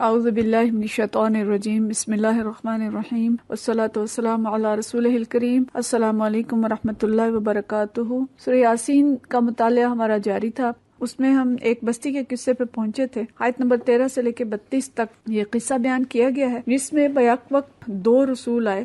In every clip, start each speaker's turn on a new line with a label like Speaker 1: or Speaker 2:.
Speaker 1: اعوذ باللہ من الشیطان الرجیم، بسم اللہ الرحمن الرحیم، والصلاۃ والسلام علی رسولہ الکریم۔ السلام علیکم ورحمۃ اللہ وبرکاتہ۔ سورہ یاسین کا مطالعہ ہمارا جاری تھا، اس میں ہم ایک بستی کے قصے پہ پہنچے تھے۔ آیت نمبر 13 سے لے کے 32 تک یہ قصہ بیان کیا گیا ہے، جس میں بیک وقت 2 رسول آئے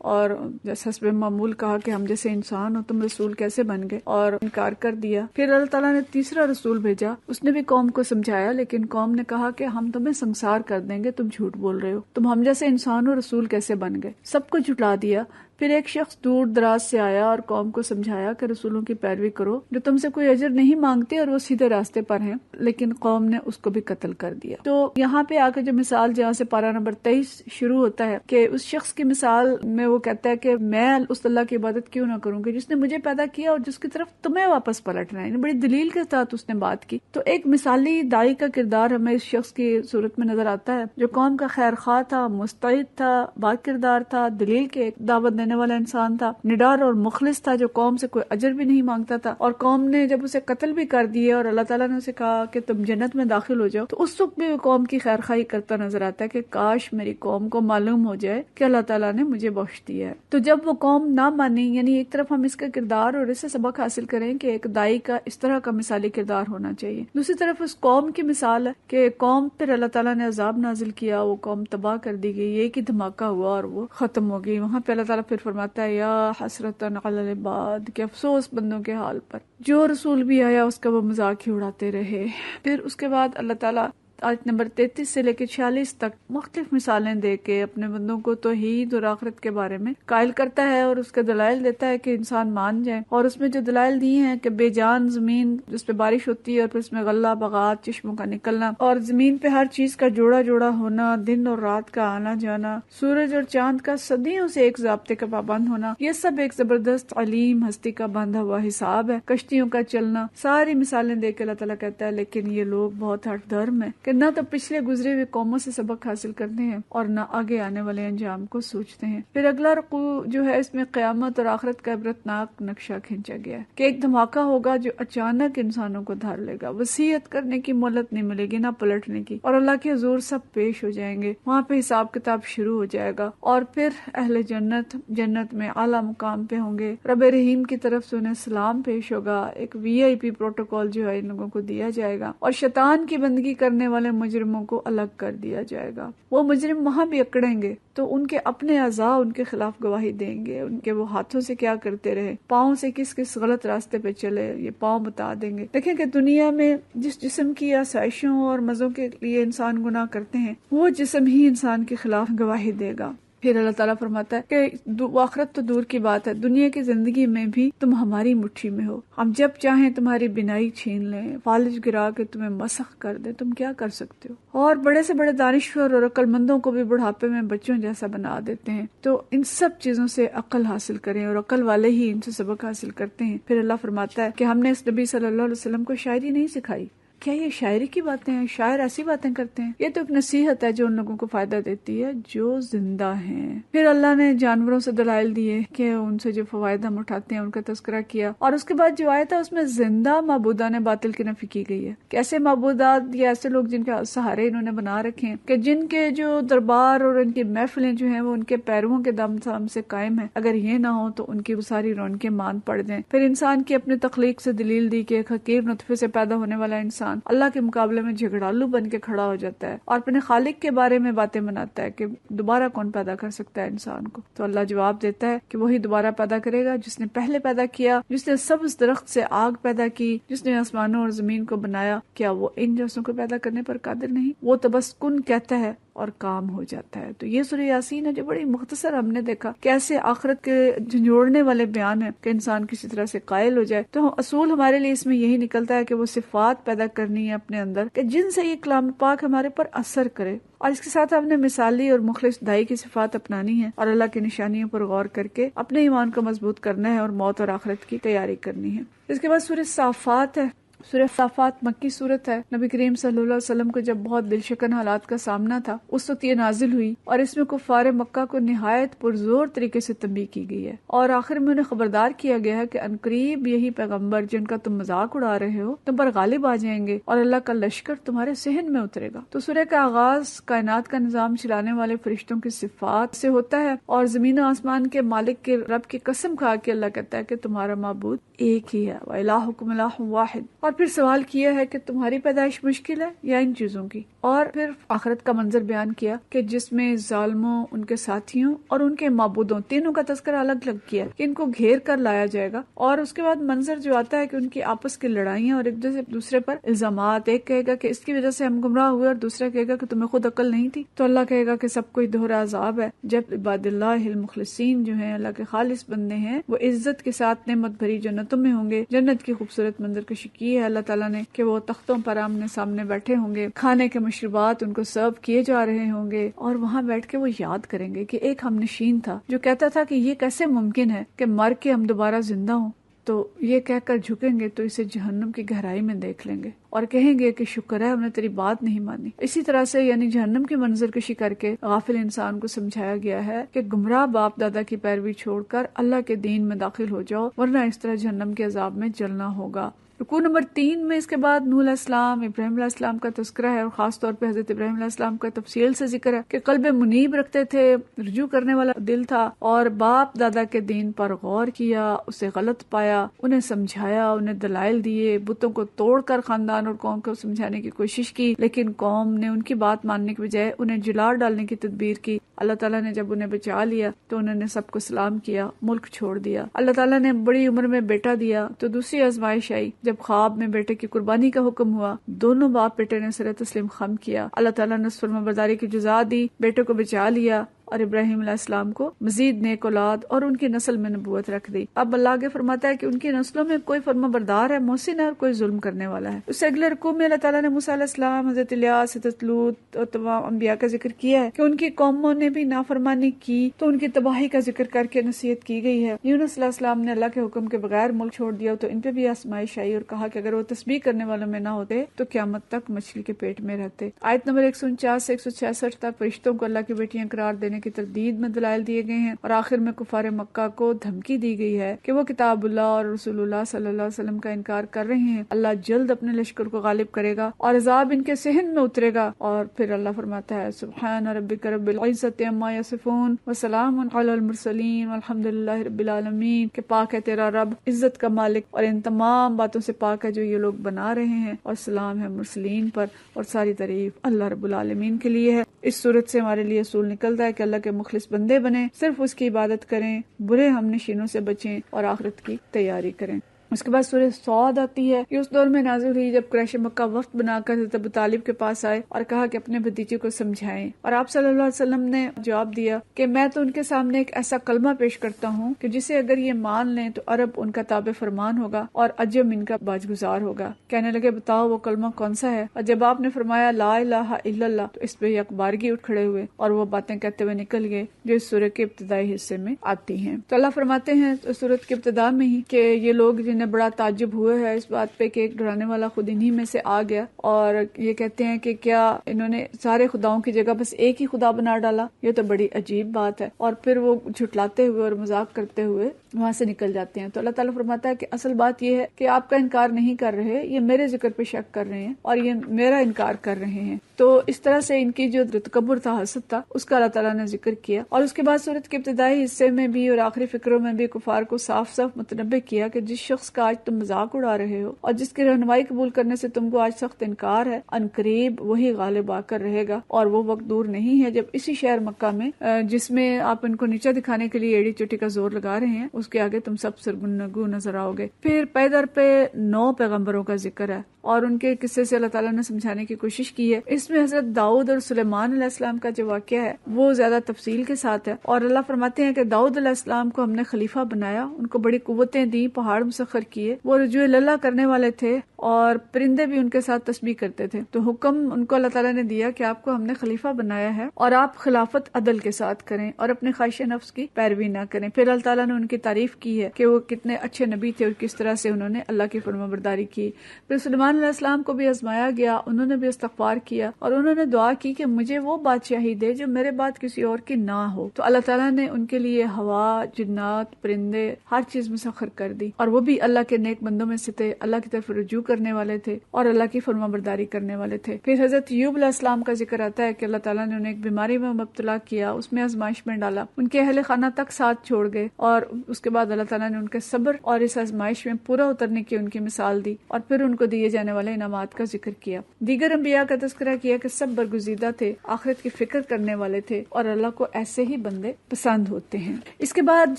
Speaker 1: اور جیسے حسب معمول کہا کہ ہم جیسے انسان ہو، تم رسول کیسے بن گئے، اور انکار کر دیا۔ پھر اللہ تعالیٰ نے تیسرا رسول بھیجا، اس نے بھی قوم کو سمجھایا، لیکن قوم نے کہا کہ ہم تمہیں سنسار کر دیں گے، تم جھوٹ بول رہے ہو، تم ہم جیسے انسان ہو، رسول کیسے بن گئے، سب کو جھٹلا دیا۔ پھر ایک شخص دور دراز سے آیا اور قوم کو سمجھایا کہ رسولوں کی پیروی کرو جو تم سے کوئی اجر نہیں مانگتے اور وہ سیدھے راستے پر ہیں، لیکن قوم نے اس کو بھی قتل کر دیا۔ تو یہاں پہ آ کے جو مثال جہاں سے پارہ نمبر 23 شروع ہوتا ہے کہ اس شخص کی مثال میں وہ کہتا ہے کہ میں اس اللہ کی عبادت کیوں نہ کروں کہ جس نے مجھے پیدا کیا اور جس کی طرف تمہیں واپس پلٹنا ہے، یعنی بڑی دلیل کے ساتھ اس نے بات کی۔ تو ایک مثالی داعی کا کردار ہمیں اس شخص کی صورت میں نظر آتا ہے جو قوم کا خیر خواہ تھا، مستعد تھا، با کردار تھا، دلیل کے دعوت دینے والا انسان تھا، نڈار اور مخلص تھا، جو قوم سے کوئی اجر بھی نہیں مانگتا تھا۔ اور قوم نے جب اسے قتل بھی کر دیا اور اللہ تعالیٰ نے اسے کہا کہ تم جنت میں داخل ہو جاؤ، تو اس وقت بھی وہ قوم کی خیر خواہی کرتا نظر آتا ہے کہ کاش میری قوم کو معلوم ہو جائے کہ اللہ تعالیٰ نے مجھے بخش دیا ہے۔ تو جب وہ قوم نہ مانی، یعنی ایک طرف ہم اس کا کردار اور اس سے سبق حاصل کریں کہ ایک داعی کا اس طرح کا مثالی کردار ہونا چاہیے، دوسری طرف اس قوم کی مثال ہے کہ قوم پھر اللہ تعالیٰ نے عذاب نازل کیا، وہ قوم تباہ کر دی گئی، ایک ہی دھماکہ ہوا اور وہ ختم ہو گئی۔ وہاں پہ اللہ تعالیٰ پھر فرماتا ہے یا حسرتن علی العباد، کہ افسوس بندوں کے حال پر، جو رسول بھی آیا اس کا وہ مذاق ہی اڑاتے رہے۔ پھر اس کے بعد اللہ تعالیٰ آیت نمبر 33 سے لے کے 46 تک مختلف مثالیں دے کے اپنے بندوں کو توحید اور آخرت کے بارے میں قائل کرتا ہے اور اس کے دلائل دیتا ہے کہ انسان مان جائے۔ اور اس میں جو دلائل دیے ہیں کہ بے جان زمین جس پہ بارش ہوتی ہے اور پھر اس میں غلہ بغات چشموں کا نکلنا، اور زمین پہ ہر چیز کا جوڑا جوڑا ہونا، دن اور رات کا آنا جانا، سورج اور چاند کا صدیوں سے ایک ضابطے کا پابند ہونا، یہ سب ایک زبردست علیم ہستی کا باندھا ہوا حساب ہے۔ کشتیوں کا چلنا، ساری مثالیں دے کے اللہ تعالیٰ کہتا ہے لیکن یہ لوگ بہت ہٹ درم ہیں کہ نہ تو پچھلے گزرے ہوئے قوموں سے سبق حاصل کرتے ہیں اور نہ آگے آنے والے انجام کو سوچتے ہیں۔ پھر اگلا رکوع جو ہے اس میں قیامت اور آخرت کا عبرتناک نقشہ کھینچا گیا ہے کہ ایک دھماکہ ہوگا جو اچانک انسانوں کو دھر لے گا، وصیت کرنے کی مہلت نہیں ملے گی، نہ پلٹنے کی، اور اللہ کے حضور سب پیش ہو جائیں گے۔ وہاں پہ حساب کتاب شروع ہو جائے گا اور پھر اہل جنت میں اعلیٰ مقام پہ ہوں گے، رب رحیم کی طرف سے انہیں سلام پیش ہوگا، ایک VIP پروٹوکول جو ہے ان لوگوں کو دیا جائے گا، اور شیطان کی بندگی کرنے والے مجرموں کو الگ کر دیا جائے گا۔ وہ مجرم وہاں بھی اکڑیں گے تو ان کے اپنے اعضاء ان کے خلاف گواہی دیں گے، ان کے وہ ہاتھوں سے کیا کرتے رہے، پاؤں سے کس کس غلط راستے پہ چلے، یہ پاؤں بتا دیں گے۔ دیکھیں کہ دنیا میں جس جسم کی آسائشوں اور مزوں کے لیے انسان گناہ کرتے ہیں، وہ جسم ہی انسان کے خلاف گواہی دے گا۔ پھر اللہ تعالیٰ فرماتا ہے کہ آخرت تو دور کی بات ہے، دنیا کی زندگی میں بھی تم ہماری مٹھی میں ہو، ہم جب چاہیں تمہاری بینائی چھین لیں، فالج گرا کے تمہیں مسخ کر دیں، تم کیا کر سکتے ہو؟ اور بڑے سے بڑے دانشور اور عقل مندوں کو بھی بڑھاپے میں بچوں جیسا بنا دیتے ہیں۔ تو ان سب چیزوں سے عقل حاصل کریں، اور عقل والے ہی ان سے سبق حاصل کرتے ہیں۔ پھر اللہ فرماتا ہے کہ ہم نے اس نبی صلی اللہ علیہ وسلم کو شاعری نہیں سکھائی۔ کیا یہ شاعری کی باتیں ہیں؟ شاعر ایسی باتیں کرتے ہیں؟ یہ تو ایک نصیحت ہے جو ان لوگوں کو فائدہ دیتی ہے جو زندہ ہیں۔ پھر اللہ نے جانوروں سے دلائل دیے کہ ان سے جو فوائد ہم اٹھاتے ہیں ان کا تذکرہ کیا، اور اس کے بعد جو آیت ہے اس میں زندہ معبودان باطل کی نفی کی گئی ہے کہ ایسے معبودات یا ایسے لوگ جن کا سہارے انہوں نے بنا رکھے ہیں کہ جن کے جو دربار اور ان کی محفلیں جو ہیں وہ ان کے پیرووں کے دم سے قائم ہیں، اگر یہ نہ ہو تو ان کی وہ ساری رونقیں مان پڑ جائیں۔ پھر انسان کی اپنے تخلیق سے دلیل دی کہ ایک حقیر نطفے سے پیدا ہونے والا انسان اللہ کے مقابلے میں جھگڑالو بن کے کھڑا ہو جاتا ہے اور اپنے خالق کے بارے میں باتیں بناتا ہے کہ دوبارہ کون پیدا کر سکتا ہے انسان کو۔ تو اللہ جواب دیتا ہے کہ وہی دوبارہ پیدا کرے گا جس نے پہلے پیدا کیا، جس نے سبز درخت سے آگ پیدا کی، جس نے آسمانوں اور زمین کو بنایا، کیا وہ ان جیسوں کو پیدا کرنے پر قادر نہیں؟ وہ تو بس کن کہتا ہے اور کام ہو جاتا ہے۔ تو یہ سورہ یاسین ہے جو بڑی مختصر ہم نے دیکھا کیسے آخرت کے جھنجھوڑنے والے بیان ہیں کہ انسان کسی طرح سے قائل ہو جائے۔ تو اصول ہمارے لیے اس میں یہی نکلتا ہے کہ وہ صفات پیدا کرنی ہے اپنے اندر کہ جن سے یہ کلام پاک ہمارے پر اثر کرے، اور اس کے ساتھ ہم نے مثالی اور مخلص دائی کی صفات اپنانی ہے اور اللہ کی نشانیوں پر غور کر کے اپنے ایمان کو مضبوط کرنا ہے اور موت اور آخرت کی تیاری کرنی ہے۔ اس کے بعد سورہ صافات ہے، سورہ صافات مکی صورت ہے. نبی کریم صلی اللہ علیہ وسلم کو جب بہت دل شکن حالات کا سامنا تھا اس وقت یہ نازل ہوئی اور اس میں کفار مکہ کو نہایت پرزور طریقے سے تنبیہ کی گئی ہے اور آخر میں انہیں خبردار کیا گیا ہے کہ عنقریب یہی پیغمبر جن کا تم مذاق اڑا رہے ہو تم پر غالب آ جائیں گے اور اللہ کا لشکر تمہارے صحن میں اترے گا. تو سورہ کا آغاز کائنات کا نظام چلانے والے فرشتوں کی صفات سے ہوتا ہے اور زمین و آسمان کے مالک کے رب کی قسم کھا کے اللہ کہتا ہے کہ تمہارا معبود ایک ہی ہے وَإِلَٰهُكُمْ إِلَٰهٌ واحد. اور پھر سوال کیا ہے کہ تمہاری پیدائش مشکل ہے یا ان چیزوں کی. اور پھر آخرت کا منظر بیان کیا کہ جس میں ظالموں، ان کے ساتھیوں اور ان کے معبودوں تینوں کا تذکرہ الگ الگ کیا کہ ان کو گھیر کر لایا جائے گا. اور اس کے بعد منظر جو آتا ہے کہ ان کی آپس کی لڑائیاں اور ایک دوسرے پر الزامات. ایک کہے گا کہ اس کی وجہ سے ہم گمراہ ہوئے اور دوسرا کہے گا کہ تمہیں خود عقل نہیں تھی. تو اللہ کہے گا کہ سب کوئی دوہرا عذاب ہے. جب عباد اللہ المخلصین جو ہیں اللہ کے خالص بندے ہیں وہ عزت کے ساتھ نعمت بھری جنتوں میں ہوں گے. جنت کی خوبصورت منظر کشی کی ہے اللہ تعالیٰ نے کہ وہ تختوں پر آمنے سامنے بیٹھے ہوں گے، کھانے کے مشروبات ان کو سرو کیے جا رہے ہوں گے اور وہاں بیٹھ کے وہ یاد کریں گے کہ ایک ہم نشین تھا جو کہتا تھا کہ یہ کیسے ممکن ہے کہ مر کے ہم دوبارہ زندہ ہوں. تو یہ کہہ کر جھکیں گے تو اسے جہنم کی گہرائی میں دیکھ لیں گے اور کہیں گے کہ شکر ہے ہم نے تیری بات نہیں مانی. اسی طرح سے یعنی جہنم کی منظر کشی کر کے غافل انسان کو سمجھایا گیا ہے کہ گمراہ باپ دادا کی پیروی چھوڑ کر اللہ کے دین میں داخل ہو جاؤ ورنہ اس طرح جہنم کے عذاب میں جلنا ہوگا. رکوع نمبر 3 میں اس کے بعد نوح علیہ السلام، ابراہیم علیہ السلام کا تذکرہ ہے اور خاص طور پہ حضرت ابراہیم علیہ السلام کا تفصیل سے ذکر ہے کہ قلب منیب رکھتے تھے، رجوع کرنے والا دل تھا اور باپ دادا کے دین پر غور کیا، اسے غلط پایا، انہیں سمجھایا، انہیں دلائل دیے، بتوں کو توڑ کر خاندان اور قوم کو سمجھانے کی کوشش کی لیکن قوم نے ان کی بات ماننے کے بجائے انہیں جلال ڈالنے کی تدبیر کی. اللہ تعالیٰ نے جب انہیں بچا لیا تو انہوں نے سب کو سلام کیا، ملک چھوڑ دیا. اللہ تعالیٰ نے بڑی عمر میں بیٹا دیا تو دوسری آزمائش آئی جب خواب میں بیٹے کی قربانی کا حکم ہوا. دونوں باپ بیٹے نے سر تسلیم خم کیا. اللہ تعالیٰ نے فرمانبرداری کی جزا دی، بیٹے کو بچا لیا اور ابراہیم علیہ السلام کو مزید نیک اولاد اور ان کی نسل میں نبوت رکھ دی. اب اللہ آگے فرماتا ہے کہ ان کی نسلوں میں کوئی فرما بردار ہے، محسن ہے اور کوئی ظلم کرنے والا ہے. اس سے اگلے رکوع میں اللہ تعالیٰ نے موسیٰ علیہ السلام، حضرت الیاس، حضرت لوط اور تمام انبیاء کا ذکر کیا ہے کہ ان کی قوموں نے بھی نافرمانی کی تو ان کی تباہی کا ذکر کر کے نصیحت کی گئی ہے. یونس علیہ السلام نے اللہ کے حکم کے بغیر ملک چھوڑ دیا تو ان پہ بھی آزمائش آئی اور کہا کہ اگر وہ تسبیح کرنے والوں میں نہ ہوتے تو قیامت تک مچھلی کے پیٹ میں رہتے. آیت نمبر 149 سے 166 تک فرشتوں کو اللہ کی بیٹیاں قرار دینے کی تردید میں دلائل دیے گئے ہیں اور آخر میں کفار مکہ کو دھمکی دی گئی ہے کہ وہ کتاب اللہ اور رسول اللہ صلی اللہ علیہ وسلم کا انکار کر رہے ہیں. اللہ جلد اپنے لشکر کو غالب کرے گا اور عذاب ان کے صحن میں اترے گا. اور پھر اللہ فرماتا ہے سبحان ربک رب العزت عما یصفون وسلام علی المرسلین والحمد للہ رب العالمین، کہ پاک ہے تیرا رب، عزت کا مالک اور ان تمام باتوں سے پاک ہے جو یہ لوگ بنا رہے ہیں، اور سلام ہے مرسلین پر اور ساری تعریف اللہ رب العالمین کے لیے ہے. اس صورت سے ہمارے لیے اصول نکلتا ہے کہ اللہ کے مخلص بندے بنیں، صرف اس کی عبادت کریں، برے ہم نشینوں سے بچیں اور آخرت کی تیاری کریں. اس کے بعد سورہ صاد آتی ہے کہ اس دور میں نازل ہوئی جب قریش مکہ وفد بنا کر حضرت ابو طالب کے پاس آئے اور کہا کہ اپنے بھتیجے کو سمجھائیں، اور آپ صلی اللہ علیہ وسلم نے جواب دیا کہ میں تو ان کے سامنے ایک ایسا کلمہ پیش کرتا ہوں کہ جسے اگر یہ مان لیں تو عرب ان کا تابع فرمان ہوگا اور عجم ان کا باجگزار ہوگا. کہنے لگے بتاؤ وہ کلمہ کون سا ہے؟ اور جب آپ نے فرمایا لا الہ الا اللہ تو اس پہ یک بارگی اٹھ کھڑے ہوئے اور وہ باتیں کہتے ہوئے نکل گئے جو اس سورہ کے ابتدائی حصے میں آتی ہیں. تو اللہ فرماتے ہیں سورت کے ابتدا میں ہی کہ یہ لوگ جنہیں بڑا تعجب ہوئے ہے اس بات پہ کہ ایک ڈرانے والا خود انہی میں سے آ گیا اور یہ کہتے ہیں کہ کیا انہوں نے سارے خداؤں کی جگہ بس ایک ہی خدا بنا ڈالا؟ یہ تو بڑی عجیب بات ہے. اور پھر وہ جھٹلاتے ہوئے اور مذاق کرتے ہوئے وہاں سے نکل جاتے ہیں. تو اللہ تعالیٰ فرماتا ہے کہ اصل بات یہ ہے کہ آپ کا انکار نہیں کر رہے، یہ میرے ذکر پہ شک کر رہے ہیں اور یہ میرا انکار کر رہے ہیں. تو اس طرح سے ان کی جو تکبر تھا، حسد تھا، اس کا اللہ تعالیٰ نے ذکر کیا. اور اس کے بعد سورت کے ابتدائی حصے میں بھی اور آخری فکروں میں بھی کفار کو صاف صاف متنبہ کیا کہ جس شخص کا آج تم مذاق اڑا رہے ہو اور جس کی رہنمائی قبول کرنے سے تم کو آج سخت انکار ہے، عنقریب وہی غالب آ کر رہے گا اور وہ وقت دور نہیں ہے جب اسی شہر مکہ میں جس میں آپ ان کو نیچا دکھانے کے لیے ایڑی چوٹی کا زور لگا رہے ہیں، اس کے آگے تم سب سرگنگو نظر آؤ گے. پھر پیدر پہ 9 پیغمبروں کا ذکر ہے اور ان کے قصے سے اللہ تعالیٰ نے سمجھانے کی کوشش کی ہے. اس میں حضرت داؤد اور سلیمان علیہ السلام کا جو واقعہ ہے وہ زیادہ تفصیل کے ساتھ ہے. اور اللہ فرماتے ہیں کہ داؤد علیہ السلام کو ہم نے خلیفہ بنایا، ان کو بڑی قوتیں دی، پہاڑ مسخر کیے، وہ رجوع اللہ کرنے والے تھے اور پرندے بھی ان کے ساتھ تسبیح کرتے تھے. تو حکم ان کو اللہ تعالیٰ نے دیا کہ آپ کو ہم نے خلیفہ بنایا ہے اور آپ خلافت عدل کے ساتھ کریں اور اپنے خواہش نفس کی پیروی نہ کریں. پھر اللہ تعالیٰ نے ان کی تعریف کی ہے کہ وہ کتنے اچھے نبی تھے اور کس طرح سے انہوں نے اللہ کی فرمانبرداری کی. پھر سلیمان علیہ السلام کو بھی آزمایا گیا, انہوں نے بھی استغفار کیا اور انہوں نے دعا کی کہ مجھے وہ بادشاہی دے جو میرے بعد کسی اور کی نہ ہو. تو اللہ تعالیٰ نے ان کے لیے ہوا, جنات, پرندے, ہر چیز مسخر کر دی, اور وہ بھی اللہ کے نیک بندوں میں سے تھے, اللہ کی طرف رجوع کرنے والے تھے اور اللہ کی فرمانبرداری کرنے والے تھے. پھر حضرت ایوب علیہ السلام کا ذکر آتا ہے کہ اللہ تعالیٰ نے انہیں ایک بیماری میں مبتلا کیا, اس میں آزمائش میں ڈالا, ان کے اہل خانہ تک ساتھ چھوڑ گئے, اور اس کے بعد اللہ تعالیٰ نے ان کے صبر اور اس آزمائش میں پورا اترنے کی ان کی مثال دی, اور پھر ان کو دیے جانے والے انعامات کا ذکر کیا. دیگر انبیاء کا تذکرہ کیا کہ سب برگزیدہ تھے, آخرت کی فکر کرنے والے تھے, اور اللہ کو ایسے ہی بندے پسند ہوتے ہیں. اس کے بعد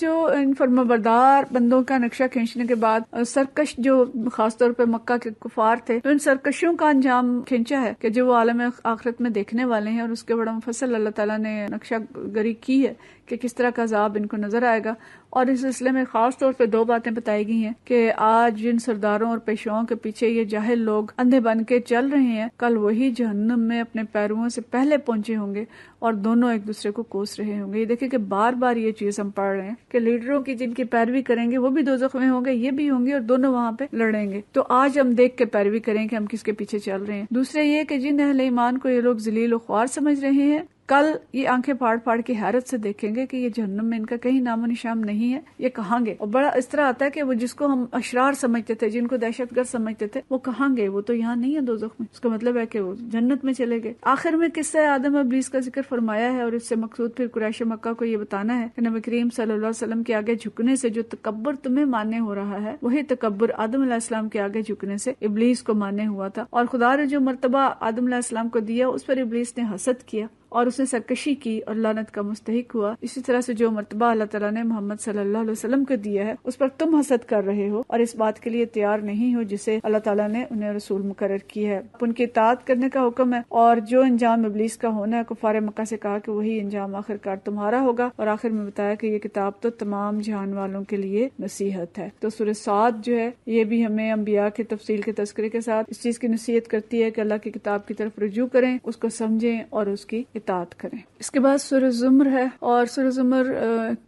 Speaker 1: جو ان فرمانبردار بندوں کا نقشہ کھینچنے کے بعد سرکش جو خاص طور پہ مکہ کے کفار تھے, تو ان سرکشوں کا انجام کھینچا ہے کہ جو وہ عالم آخرت میں دیکھنے والے ہیں, اور اس کے بڑا مفصل اللہ تعالیٰ نے نقشہ گری کی ہے کہ کس طرح کا عذاب ان کو نظر آئے گا. اور اس سلسلے میں خاص طور پہ 2 باتیں بتائی گئی ہیں کہ آج جن سرداروں اور پیشواؤں کے پیچھے یہ جاہل لوگ اندھے بن کے چل رہے ہیں, کل وہی جہنم میں اپنے پیرووں سے پہلے پہنچے ہوں گے اور دونوں ایک دوسرے کو کوس رہے ہوں گے. یہ دیکھیں کہ بار بار یہ چیز ہم پڑھ رہے ہیں کہ لیڈروں کی جن کی پیروی کریں گے وہ بھی دوزخ میں ہوں گے, یہ بھی ہوں گے, اور دونوں وہاں پہ لڑیں گے. تو آج ہم دیکھ کے پیروی کریں کہ ہم کس کے پیچھے چل رہے ہیں. دوسرے یہ کہ جن اہل ایمان کو یہ لوگ ذلیل و خوار سمجھ رہے ہیں, کل یہ آنکھیں پھاڑ پھاڑ کے حیرت سے دیکھیں گے کہ یہ جہنم میں ان کا کہیں نام و نشان نہیں ہے, یہ کہاں گے. اور بڑا اس طرح آتا ہے کہ وہ جس کو ہم اشرار سمجھتے تھے, جن کو دہشت گرد سمجھتے تھے, وہ کہاں گئے, وہ تو یہاں نہیں ہے دوزخ میں. اس کا مطلب ہے کہ وہ جنت میں چلے گئے. آخر میں قصہ آدم ابلیس کا ذکر فرمایا ہے, اور اس سے مقصود پھر قریش مکہ کو یہ بتانا ہے کہ نبی کریم صلی اللہ علیہ وسلم کے آگے جھکنے سے جو تکبر تمہیں ماننے ہو رہا ہے, وہی تکبر آدم علیہ السلام کے آگے جھکنے سے ابلیس کو ماننے ہوا تھا. اور خدا نے جو مرتبہ آدم علیہ السلام کو دیا, اس پر ابلیس نے حسد کیا اور اس نے سرکشی کی اور لعنت کا مستحق ہوا. اسی طرح سے جو مرتبہ اللہ تعالیٰ نے محمد صلی اللہ علیہ وسلم کو دیا ہے, اس پر تم حسد کر رہے ہو اور اس بات کے لیے تیار نہیں ہو جسے اللہ تعالیٰ نے انہیں رسول مقرر کی ہے. ان کی اطاعت کرنے کا حکم ہے, اور جو انجام ابلیس کا ہونا ہے, کفار مکہ سے کہا کہ وہی انجام آخر کار تمہارا ہوگا. اور آخر میں بتایا کہ یہ کتاب تو تمام جہان والوں کے لیے نصیحت ہے. تو سورہ صاد جو ہے یہ بھی ہمیں انبیاء کی تفصیل کے تذکرے کے ساتھ اس چیز کی نصیحت کرتی ہے کہ اللہ کی کتاب کی طرف رجوع کریں, اس کو سمجھیں اور اس کی اطاعت کریں. اس کے بعد سورہ زمر ہے, اور سورہ زمر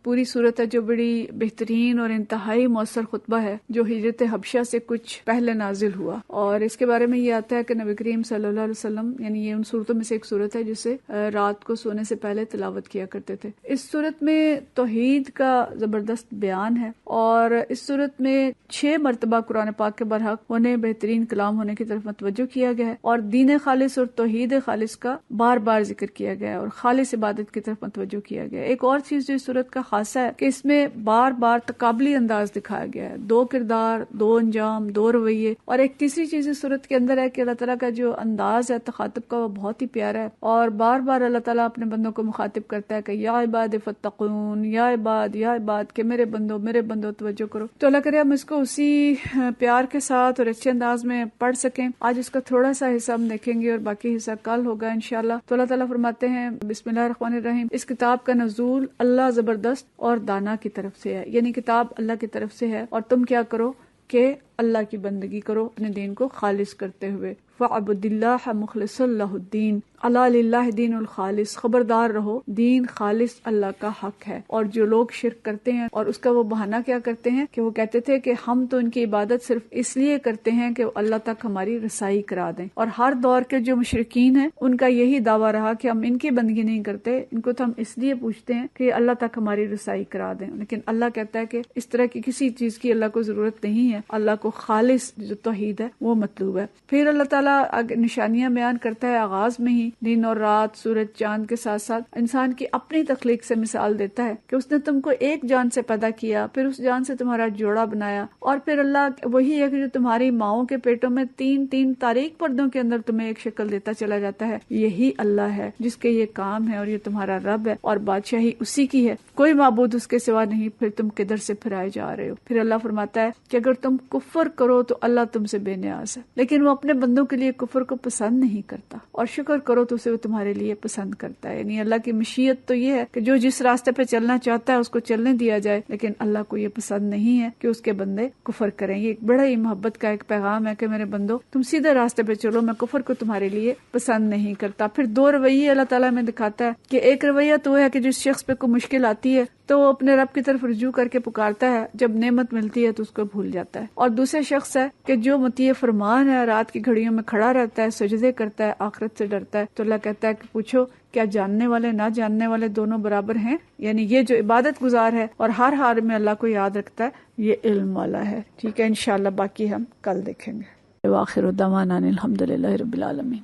Speaker 1: پوری سورت ہے جو بڑی بہترین اور انتہائی مؤثر خطبہ ہے جو ہجرت حبشہ سے کچھ پہلے نازل ہوا. اور اس کے بارے میں یہ آتا ہے کہ نبی کریم صلی اللہ علیہ وسلم, یعنی یہ ان صورتوں میں سے ایک صورت ہے جسے رات کو سونے سے پہلے تلاوت کیا کرتے تھے. اس صورت میں توحید کا زبردست بیان ہے, اور اس صورت میں 6 مرتبہ قرآن پاک کے برحق انہیں بہترین کلام ہونے کی طرف متوجہ کیا گیا ہے, اور دین خالص اور توحید خالص کا بار بار ذکر کیا گیا ہے, اور خالص عبادت کی طرف متوجہ کیا گیا. ایک اور چیز جو اس صورت کا خاصہ ہے کہ اس میں بار بار تقابلی انداز دکھایا گیا ہے, 2 کردار, 2 انجام, 2 رویے. اور ایک تیسری چیز اس صورت کے اندر ہے کہ اللہ تعالیٰ کا جو انداز ہے تخاطب کا وہ بہت ہی پیارا ہے, اور بار بار اللہ تعالیٰ اپنے بندوں کو مخاطب کرتا ہے کہ یا عباد فتقون, یا عباد کہ میرے بندوں توجہ کرو. تو اللہ کرے ہم اس کو اسی پیار کے ساتھ اور اچھے انداز میں پڑھ سکیں. آج اس کا تھوڑا سا حصہ ہم دیکھیں گے اور باقی حصہ کل ہوگا انشاءاللہ. تو اللہ تعالیٰ فرماتے ہیں بسم اللہ الرحمن الرحیم, اس کتاب کا نزول اللہ زبردست اور دانا کی طرف سے ہے, یعنی کتاب اللہ کی طرف سے ہے, اور تم کیا کرو کہ اللہ کی بندگی کرو اپنے دین کو خالص کرتے ہوئے. فَعْبُدِ اللَّهَ مُخْلِصًا لَهُ الدِّينَ, الا للہ دین الخالص, خبردار رہو دین خالص اللہ کا حق ہے. اور جو لوگ شرک کرتے ہیں اور اس کا وہ بہانہ کیا کرتے ہیں کہ وہ کہتے تھے کہ ہم تو ان کی عبادت صرف اس لیے کرتے ہیں کہ وہ اللہ تک ہماری رسائی کرا دیں. اور ہر دور کے جو مشرکین ہیں ان کا یہی دعویٰ رہا کہ ہم ان کی بندگی نہیں کرتے, ان کو تو ہم اس لیے پوچھتے ہیں کہ اللہ تک ہماری رسائی کرا دیں. لیکن اللہ کہتا ہے کہ اس طرح کی کسی چیز کی اللہ کو ضرورت نہیں ہے, اللہ کو خالص جو توحید ہے وہ مطلوب ہے. پھر اللہ تعالیٰ نشانیاں بیان کرتا ہے آغاز میں ہی, دن اور رات, سورج, چاند کے ساتھ ساتھ انسان کی اپنی تخلیق سے مثال دیتا ہے کہ اس نے تم کو ایک جان سے پیدا کیا, پھر اس جان سے تمہارا جوڑا بنایا, اور پھر اللہ وہی ہے کہ جو تمہاری ماؤں کے پیٹوں میں 3 تاریک پردوں کے اندر تمہیں ایک شکل دیتا چلا جاتا ہے. یہی اللہ ہے جس کے یہ کام ہے, اور یہ تمہارا رب ہے, اور بادشاہی اسی کی ہے, کوئی معبود اس کے سوا نہیں. پھر تم کدھر سے پھرائے جا رہے ہو. پھر اللہ فرماتا ہے کہ اگر تم کفر کرو تو اللہ تم سے بے نیاز ہے, لیکن وہ اپنے بندوں کے لیے کفر کو پسند نہیں کرتا, اور شکر کرو کرو تو اسے وہ تمہارے لیے پسند کرتا ہے. یعنی اللہ کی مشیت تو یہ ہے کہ جو جس راستے پہ چلنا چاہتا ہے اس کو چلنے دیا جائے، لیکن اللہ کو یہ پسند نہیں ہے کہ اس کے بندے کفر کریں. یہ ایک بڑا ہی محبت کا ایک پیغام ہے کہ میرے بندو تم سیدھے راستے پہ چلو، میں کفر کو تمہارے لیے پسند نہیں کرتا. پھر دو رویے اللہ تعالیٰ میں دکھاتا ہے کہ ایک رویہ تو ہے کہ جس شخص پہ کوئی مشکل آتی ہے تو وہ اپنے رب کی طرف رجوع کر کے پکارتا ہے، جب نعمت ملتی ہے تو اس کو بھول جاتا ہے. اور دوسرا شخص ہے کہ جو مطیع فرمان ہے، رات کی گھڑیوں میں کھڑا رہتا ہے، سجدے کرتا ہے، آخرت سے ڈرتا ہے. تو اللہ کہتا ہے کہ پوچھو کیا جاننے والے نہ جاننے والے دونوں برابر ہیں؟ یعنی یہ جو عبادت گزار ہے اور ہر حال میں اللہ کو یاد رکھتا ہے، یہ علم والا ہے. ٹھیک ہے، انشاءاللہ باقی ہم کل دیکھیں گے. وآخر دعوانا الحمدللہ رب العالمین.